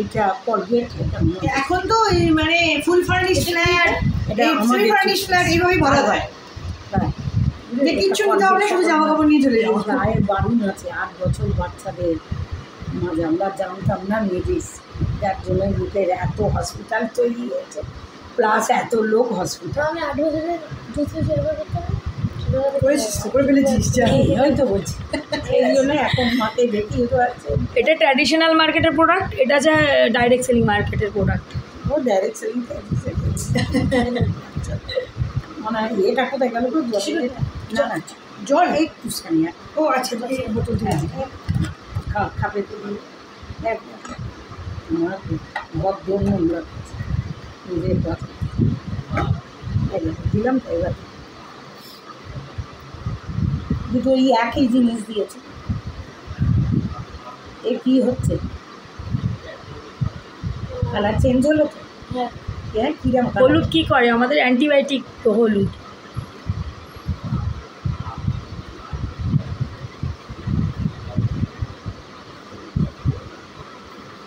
এটা কলগেট, এখন তো মানে full furnish flat, semi furnish flat এইভাবেই বলা হয়। যে কিচ্ছু নিতে হবে না, শুধু জামা কাপড় নিয়ে চলে যাবো। গায়ের বারুন আছে 8 বছর বাচ্চাদের, মাঝে আমরা জানতাম না মেডিস, যার জন্য লোকের এত হসপিটাল তৈরি হয়েছে, প্লাস এত লোক হসপিটাল। আমি 8 বছরের জুতো সেবা করতাম, করে ফেলেছিস হয়তো বলছি, এই জন্য এখন মাকে দেখি আছে। এটা ট্র্যাডিশনাল মার্কেটের প্রোডাক্ট, এটা যে ডাইরেক্ট সেলিং মার্কেটের প্রোডাক্ট। ও ডাইরেক্ট সেলিং মানে এটা কোথায় গেল? না না জল একটু সানিয়া। ও আচ্ছা, বোতল খাবে তো আমার বদ্ধ নোংরা নিজের কথা দিলাম তো। এবার দুটো এই একই জিনিস দিয়েছে, এ কি হচ্ছে? কালার চেঞ্জ হলো তো? হ্যাঁ, কিরম হলুদ কি করে? আমাদের অ্যান্টিবায়োটিক তো হলুদ।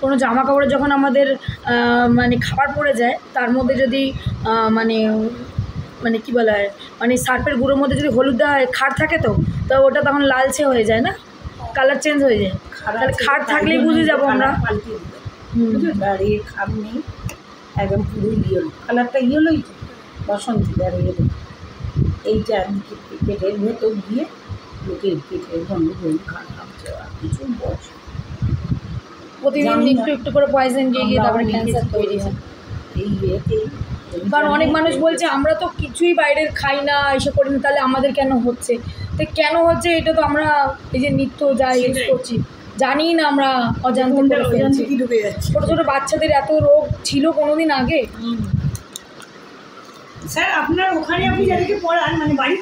কোনো জামা কাপড়ে যখন আমাদের মানে খাবার পড়ে যায়, তার মধ্যে যদি মানে মানে কী বলা হয়, মানে সার্ফের গুঁড়োর মধ্যে যদি হলুদ দেওয়া হয়, খাড় থাকে তো ওটা তখন লালচে হয়ে যায় না, কালার চেঞ্জ হয়ে যায়। তাহলে খাড় থাকলেই বুঝে যাবো আমরা। পাল্টে দিবে আর এর খাম নেই, একদম পুরো ইয়েলো কালারটা, ইয়েলোই তো বসন্তী আর ইয়েলো। এইটা পেটের ভেতর দিয়ে লোকের পেটের গন্ডগোল খারাপ কিছু বস প্রতিদিন একটু একটু করে পয়জন গিয়ে গিয়ে তারপরে ক্যান্সার তৈরি হয়। এই ইয়েতেই কারণ অনেক মানুষ বলছে আমরা তো কিছুই বাইরের খাই না, এসব করি না, তাহলে আমাদের কেন হচ্ছে? তো কেন হচ্ছে এটা তো আমরা এই যে নিত্য যা ইউজ করছি জানি না, আমরা অজান্তে করে ফেলছি। ছোটো ছোটো বাচ্চাদের এত রোগ ছিল কোনোদিন আগে? স্যার আপনার ওখানে আপনি যাদেরকে পড়ান মানে বাড়িতে